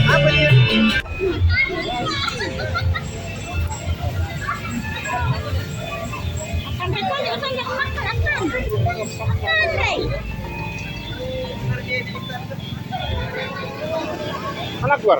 Apa nih? Anak keluar.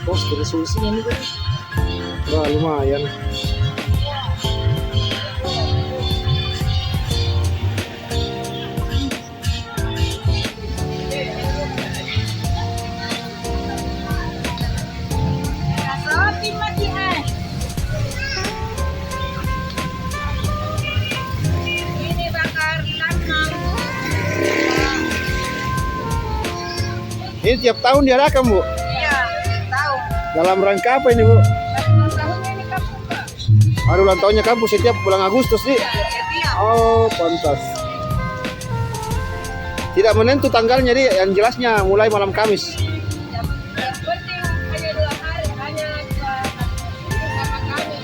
Bos, resolusinya ini kan, wah lumayan. Ini bakar lamang. Ini tiap tahun diadakan, Bu? Iya, tahu. Dalam rangka apa ini, Bu? Ulang tahunnya ini kampung, Pak. Ada ulang tahunnya kampus setiap bulan Agustus nih. Setiap. Oh, pantas. Tidak menentu tanggalnya nih, yang jelasnya mulai malam Kamis. Yang penting hanya 2 hari, hanya sama kami.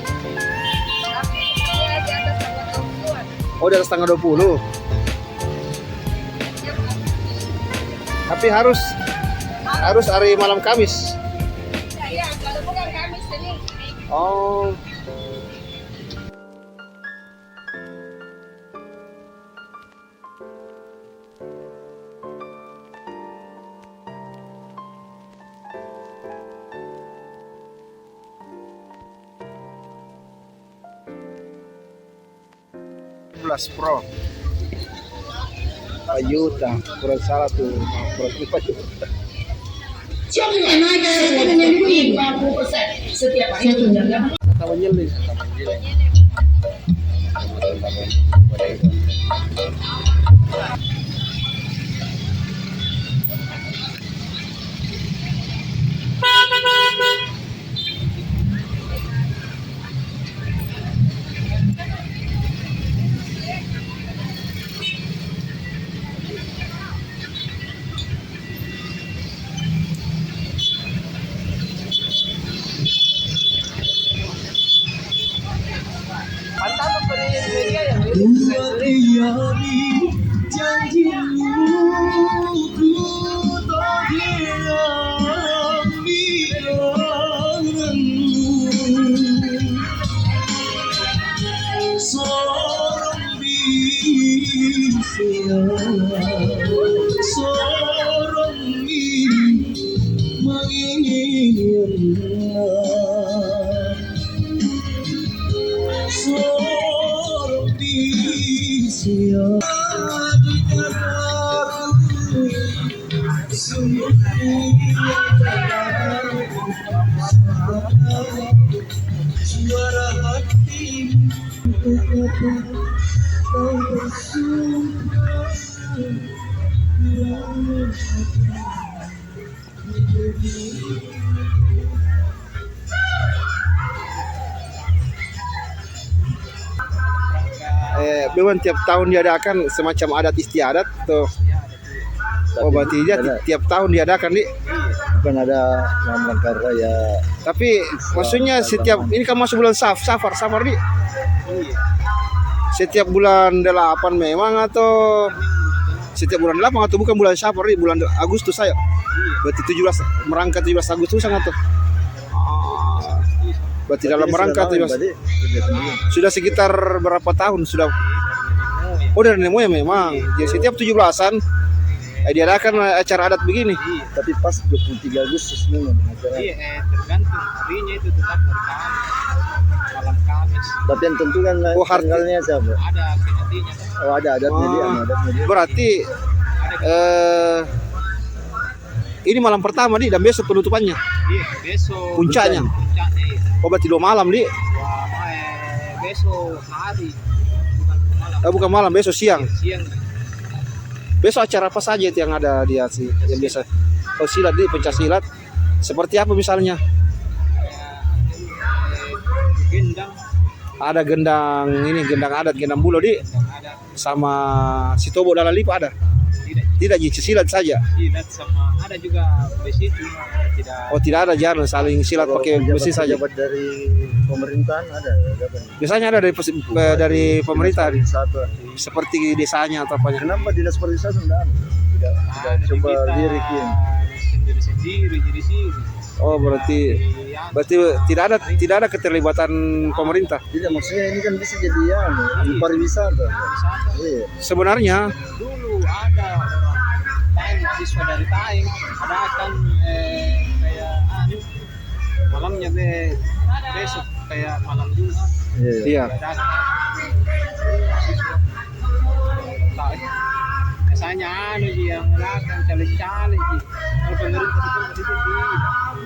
Tapi dia di atas tanggal 20-an. Oh, di atas tanggal 20. Tapi harus hari malam Kamis. Iya, kalau bukan Kamis ini. Oh. Pro Ayuta, kurang salah tuh, kurang Ayuta. Setiap hari. Kata menyelis. Memang tiap tahun diadakan semacam adat istiadat tuh. Oh, berarti dia tiap tahun diadakan nih. Bukan ada dalam rangka raya. Tapi maksudnya setiap ini kan masuk bulan safar nih. Setiap bulan 8 memang atau setiap bulan 8 atau bukan bulan safar nih, bulan Agustus saya. Berarti 17 merangka 17 Agustus atau berarti dalam merangka 17. Sudah sekitar berapa tahun sudah? Oh, dari nemonya memang. Jadi setiap 17-an diadakan acara adat begini. Iya. Tapi pas 23 Agustus memang acara. Iya, tergantung harinya itu tetap hari Kamis, malam Kamis. Tapi yang tentukan Oh, hari- tanggalnya siapa? Ada penantinya. Oh, ada adatnya dia, Oh. adatnya dia. Berarti ini malam pertama di dan besok penutupannya. Iya, besok. Puncaknya. Puncaknya iya. Oh berarti 2 malam di. Wah, besok hari. Bukan malam, besok siang. Siang. Besok acara apa saja itu yang ada di sih yang biasa? Oh silat di pencak silat. Seperti apa misalnya? Gendang. Ada gendang ini, gendang adat, gendang bulo di. Ada Sama Sitobo dalam lipa ada. tidak Tidak ji silat saja. silat sama ada juga besi cuma tidak. Oh tidak ada jarang saling silat pakai besi saja. Pejabat dari pemerintahan ada. Biasanya ada dari pemerintah Satu. seperti desanya atau apanya. Kenapa dinas pariwisata tidak tidak coba lirikin? Sendiri jadi sih. Oh berarti tidak ada keterlibatan pemerintah. Tidak, maksudnya ini kan bisa jadi pariwisata. Iya. Sebenarnya Dulu ada orang Taing, mahasiswa dari Taing ada akan kayak malamnya besok kayak malam Jumat. Iya. iya. Ada mahasiswa Taing. Biasanya yang melakukan caleg-caleg kalau pemerintah itu tidak.